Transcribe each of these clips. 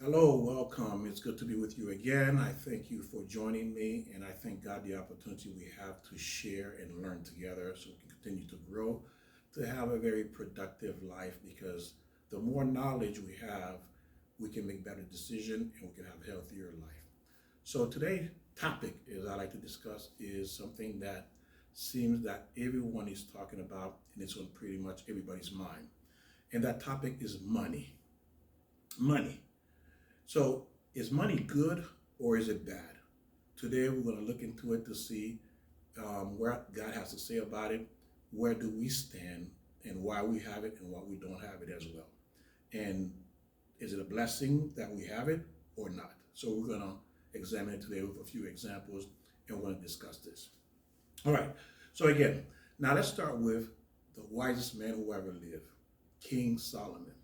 Hello, welcome. It's good to be with you again. I thank you for joining me, and I thank God the opportunity we have to share and learn together so we can continue to grow, to have a very productive life because the more knowledge we have, we can make better decisions and we can have a healthier life. So today's topic is I like to discuss is something that seems that everyone is talking about and it's on pretty much everybody's mind. And that topic is money. Money. So, is money good or is it bad? Today, we're going to look into it to see where God has to say about it, where do we stand, and why we have it and why we don't have it as well. And is it a blessing that we have it or not? So, we're going to examine it today with a few examples and we're going to discuss this. All right. So, again, now let's start with the wisest man who ever lived, King Solomon.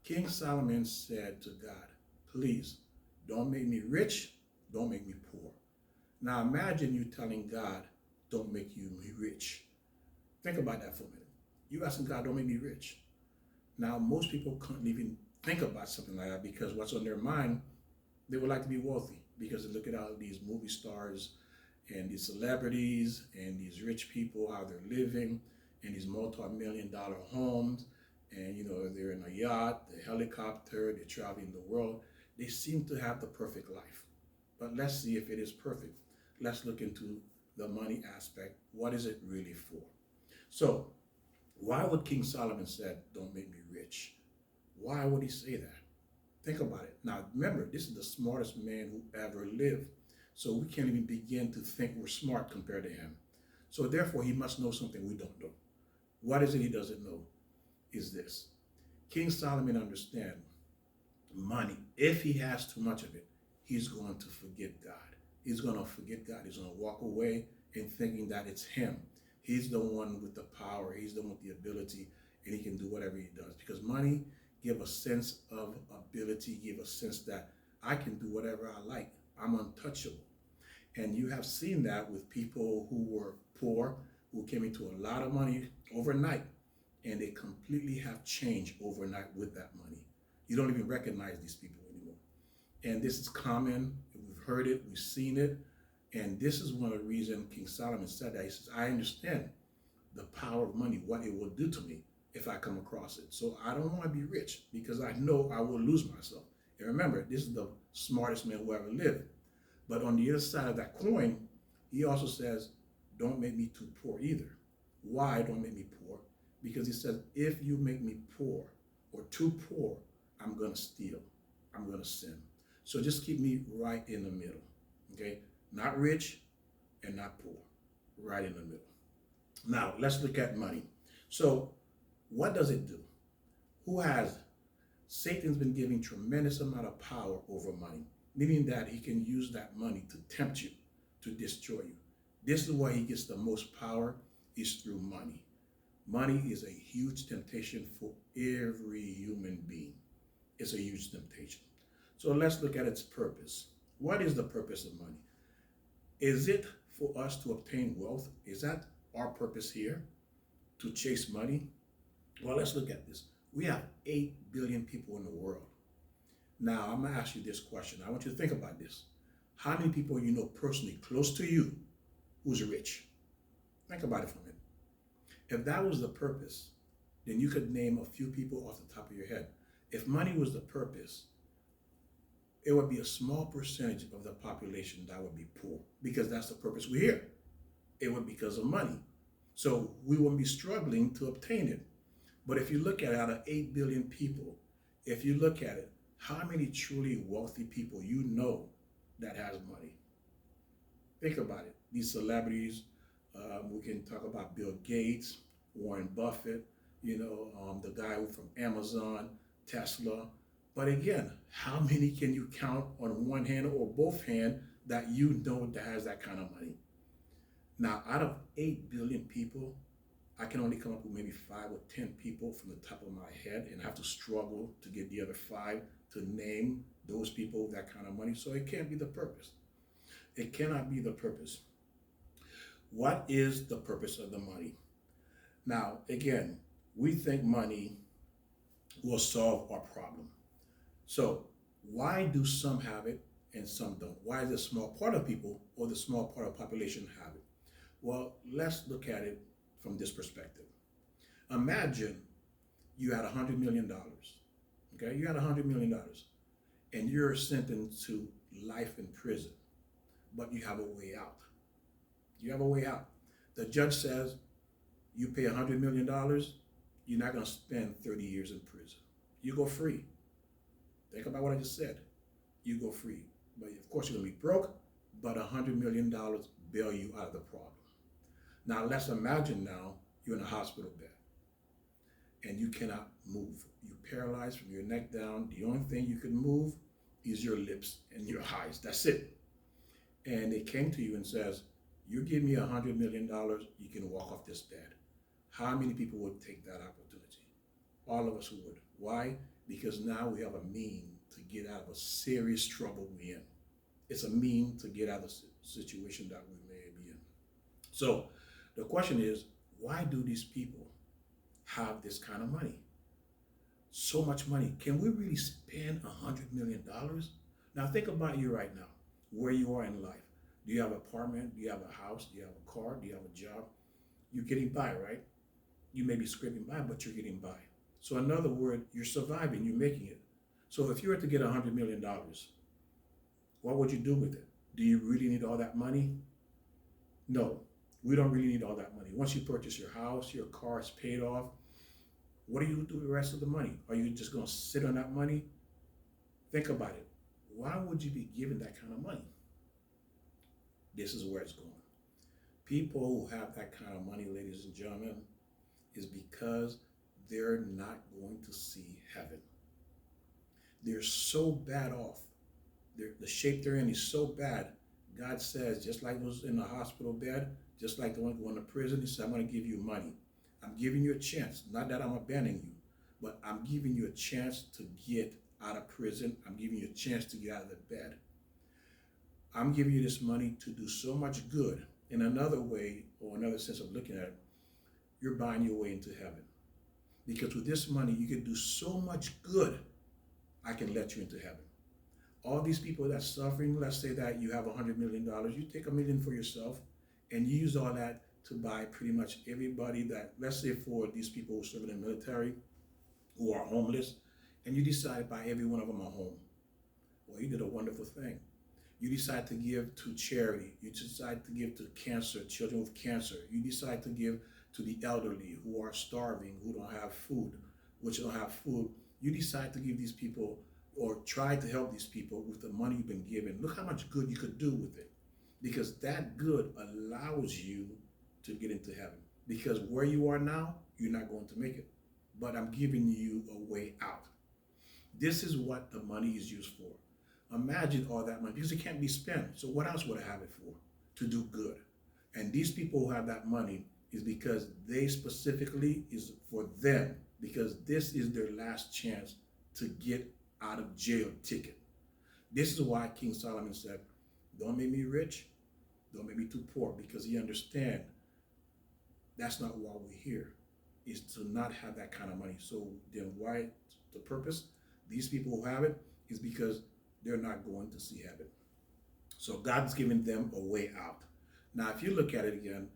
King Solomon said to God, please don't make me rich, don't make me poor. Now imagine you telling God, don't make me rich. Think about that for a minute. You asking God, don't make me rich. Now most people couldn't even think about something like that because what's on their mind, they would like to be wealthy because they look at all these movie stars and these celebrities and these rich people, how they're living in these multi-million-dollar homes, and they're in a yacht, a helicopter, they're traveling the world. They seem to have the perfect life. But let's see if it is perfect. Let's look into the money aspect. What is it really for? So, why would King Solomon said, don't make me rich? Why would he say that? Think about it. Now, remember, this is the smartest man who ever lived. So we can't even begin to think we're smart compared to him. So therefore, he must know something we don't know. What is it he doesn't know? Is this. King Solomon understands money. If he has too much of it, he's going to forget God. He's going to forget God. He's going to walk away and thinking that it's him. He's the one with the power. He's the one with the ability, and he can do whatever he does. Because money give a sense of ability, give a sense that I can do whatever I like. I'm untouchable. And you have seen that with people who were poor, who came into a lot of money overnight, and they completely have changed overnight with that money. You don't even recognize these people anymore. And this is common. We've heard it, we've seen it. And this is one of the reasons King Solomon said that. He says, I understand the power of money, what it will do to me if I come across it. So I don't want to be rich because I know I will lose myself. And remember, this is the smartest man who ever lived. But on the other side of that coin, he also says, don't make me too poor either. Why don't make me poor? Because he says, if you make me poor or too poor, I'm going to steal. I'm going to sin. So just keep me right in the middle. Okay? Not rich and not poor. Right in the middle. Now, let's look at money. So, what does it do? Who has? Satan's been giving tremendous amount of power over money, meaning that he can use that money to tempt you, to destroy you. This is why he gets the most power is through money. Money is a huge temptation for every human being. It's a huge temptation. So let's look at its purpose. What is the purpose of money? Is it for us to obtain wealth? Is that our purpose here? To chase money? Well, let's look at this. We have 8 billion people in the world. Now, I'm going to ask you this question. I want you to think about this. How many people you know personally close to you who's rich? Think about it for a minute. If that was the purpose, then you could name a few people off the top of your head. If money was the purpose, it would be a small percentage of the population that would be poor because that's the purpose we're here. It would be because of money. So we wouldn't be struggling to obtain it. But if you look at it, out of 8 billion people, if you look at it, how many truly wealthy people you know that has money? Think about it. These celebrities, we can talk about Bill Gates, Warren Buffett, the guy from Amazon, Tesla. But again, how many can you count on one hand or both hands that you know that has that kind of money? Now, out of 8 billion people, I can only come up with maybe 5 or 10 people from the top of my head and have to struggle to get the other 5 to name those people with that kind of money. So it can't be the purpose. It cannot be the purpose. What is the purpose of the money? Now, again, we think money will solve our problem. So Why do some have it and some don't? Why is a small part of people or the small part of population have it? Well, let's look at it from this perspective. Imagine you had $100 million. Okay, you had $100 million, and you're sentenced to life in prison, but you have a way out. You have a way out. The judge says you pay $100 million, you're not going to spend 30 years in prison. You go free. Think about what I just said. You go free. But of course, you're going to be broke, but $100 million bail you out of the problem. Now, let's imagine now you're in a hospital bed and you cannot move. You're paralyzed from your neck down. The only thing you can move is your lips and your eyes. That's it. And they came to you and says, you give me $100 million, you can walk off this bed. How many people would take that opportunity? All of us would. Why? Because now we have a mean to get out of a serious trouble we're in. It's a mean to get out of the situation that we may be in. So the question is, why do these people have this kind of money? So much money. Can we really spend $100 million? Now think about you right now, where you are in life. Do you have an apartment? Do you have a house? Do you have a car? Do you have a job? You're getting by, right? You may be scraping by, but you're getting by. So in other words, you're surviving, you're making it. So if you were to get $100 million, what would you do with it? Do you really need all that money? No, we don't really need all that money. Once you purchase your house, your car is paid off, what do you do with the rest of the money? Are you just going to sit on that money? Think about it. Why would you be given that kind of money? This is where it's going. People who have that kind of money, ladies and gentlemen, is because they're not going to see heaven. They're so bad off. The shape they're in is so bad. God says, just like those in the hospital bed, just like the one going to prison, he said, I'm going to give you money. I'm giving you a chance. Not that I'm abandoning you, but I'm giving you a chance to get out of prison. I'm giving you a chance to get out of the bed. I'm giving you this money to do so much good. In another way, or another sense of looking at it, you're buying your way into heaven. Because with this money, you can do so much good, I can let you into heaven. All these people that's suffering, let's say that you have $100 million, you take $1 million for yourself, and you use all that to buy pretty much everybody that, let's say for these people who serve in the military, who are homeless, and you decide to buy every one of them a home. Well, you did a wonderful thing. You decide to give to charity. You decide to give to cancer, children with cancer. You decide to give to the elderly who are starving, who don't have food, which don't have food. You decide to give these people or try to help these people with the money you've been given. Look how much good you could do with it. Because that good allows you to get into heaven. Because where you are now, you're not going to make it. But I'm giving you a way out. This is what the money is used for. Imagine all that money, because it can't be spent. So what else would I have it for? To do good. And these people who have that money is because they specifically is for them, because this is their last chance to get out of jail ticket. This is why King Solomon said, don't make me rich, don't make me too poor, because he understands that's not why we're here, is to not have that kind of money. So then why the purpose? These people who have it is because they're not going to see heaven. So God's given them a way out. Now, if you look at it again,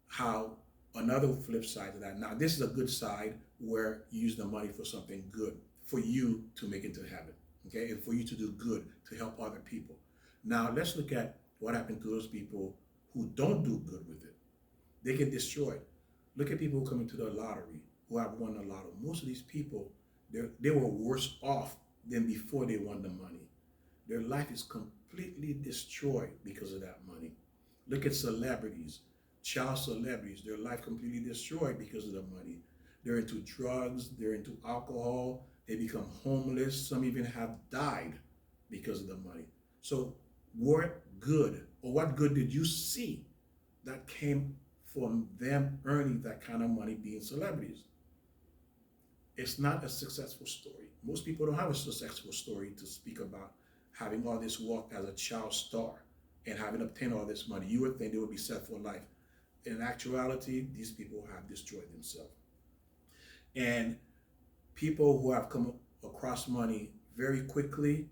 how another flip side to that. Now, this is a good side where you use the money for something good, for you to make it to heaven, okay? And for you to do good, to help other people. Now, let's look at what happened to those people who don't do good with it. They get destroyed. Look at people who come into the lottery, who have won the lotto. Most of these people, they were worse off than before they won the money. Their life is completely destroyed because of that money. Look at celebrities, child celebrities, their life completely destroyed because of the money. They're into drugs, they're into alcohol, they become homeless, some even have died because of the money. So what good did you see that came from them earning that kind of money being celebrities? It's not a successful story. Most people don't have a successful story to speak about having all this wealth as a child star and having obtained all this money. You would think they would be set for life. In actuality, these people have destroyed themselves. And people who have come across money very quickly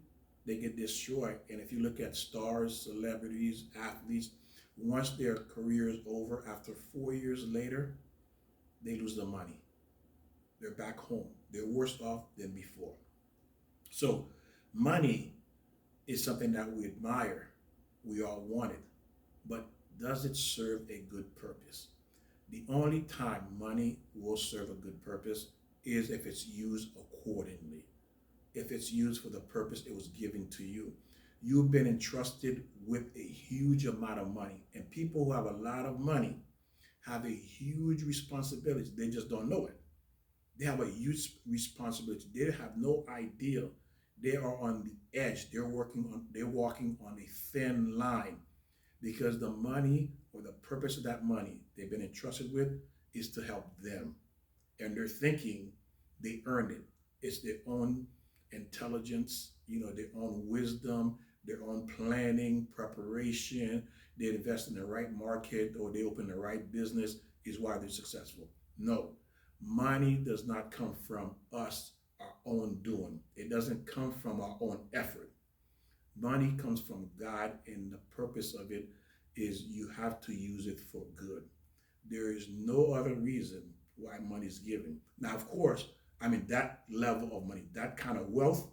they get destroyed. And if you look at stars, celebrities, athletes, once their career is over, after 4 years later, they lose the money. They're back home. They're worse off than before. So money is something that we admire. We all want it. But does it serve a good purpose? The only time money will serve a good purpose is if it's used accordingly, if it's used for the purpose it was given to you. You've been entrusted with a huge amount of money, and people who have a lot of money have a huge responsibility. They just don't know it. They have a huge responsibility. They have no idea. They are on the edge. They're walking on a thin line because the money or the purpose of that money they've been entrusted with is to help them. And they're thinking they earned it. It's their own intelligence, their own wisdom, their own planning, preparation. They invest in the right market or they open the right business is why they're successful. No, money does not come from us, our own doing. It doesn't come from our own effort. Money comes from God, and the purpose of it is you have to use it for good. There is no other reason why money is given. Now, of course, that level of money, that kind of wealth,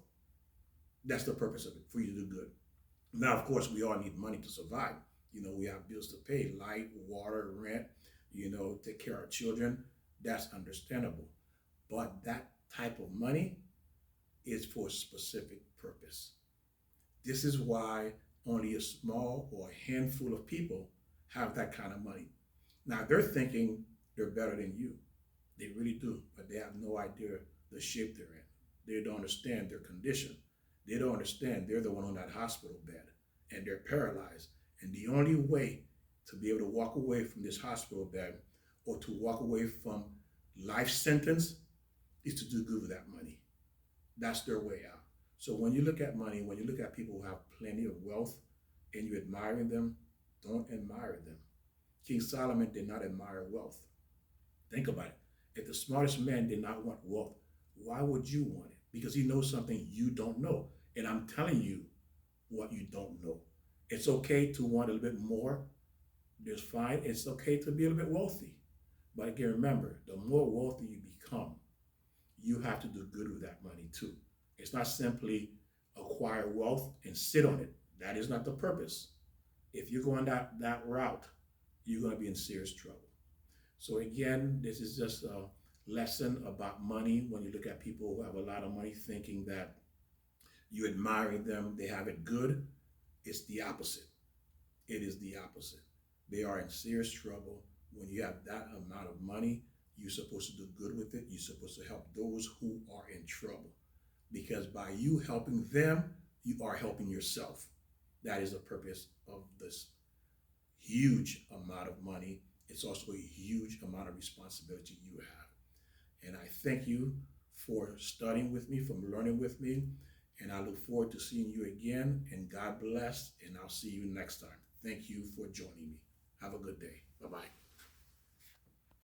that's the purpose of it, for you to do good. Now, of course, we all need money to survive. We have bills to pay, light, water, rent, take care of our children. That's understandable. But that type of money is for a specific purpose. This is why only a small or a handful of people have that kind of money. Now, they're thinking they're better than you. They really do, but they have no idea the shape they're in. They don't understand their condition. They don't understand they're the one on that hospital bed and they're paralyzed. And the only way to be able to walk away from this hospital bed or to walk away from life sentence is to do good with that money. That's their way out. So when you look at money, when you look at people who have plenty of wealth and you're admiring them, don't admire them. King Solomon did not admire wealth. Think about it. If the smartest man did not want wealth, why would you want it? Because he knows something you don't know. And I'm telling you what you don't know. It's okay to want a little bit more. It's fine. It's okay to be a little bit wealthy. But again, remember, the more wealthy you become, you have to do good with that money too. It's not simply acquire wealth and sit on it. That is not the purpose. If you're going that route, you're going to be in serious trouble. So again, this is just a lesson about money. When you look at people who have a lot of money thinking that you admire them, they have it good, it's the opposite. It is the opposite. They are in serious trouble. When you have that amount of money, you're supposed to do good with it. You're supposed to help those who are in trouble. Because by you helping them, you are helping yourself. That is the purpose of this huge amount of money. It's also a huge amount of responsibility you have. And I thank you for studying with me, for learning with me. And I look forward to seeing you again. And God bless. And I'll see you next time. Thank you for joining me. Have a good day. Bye-bye.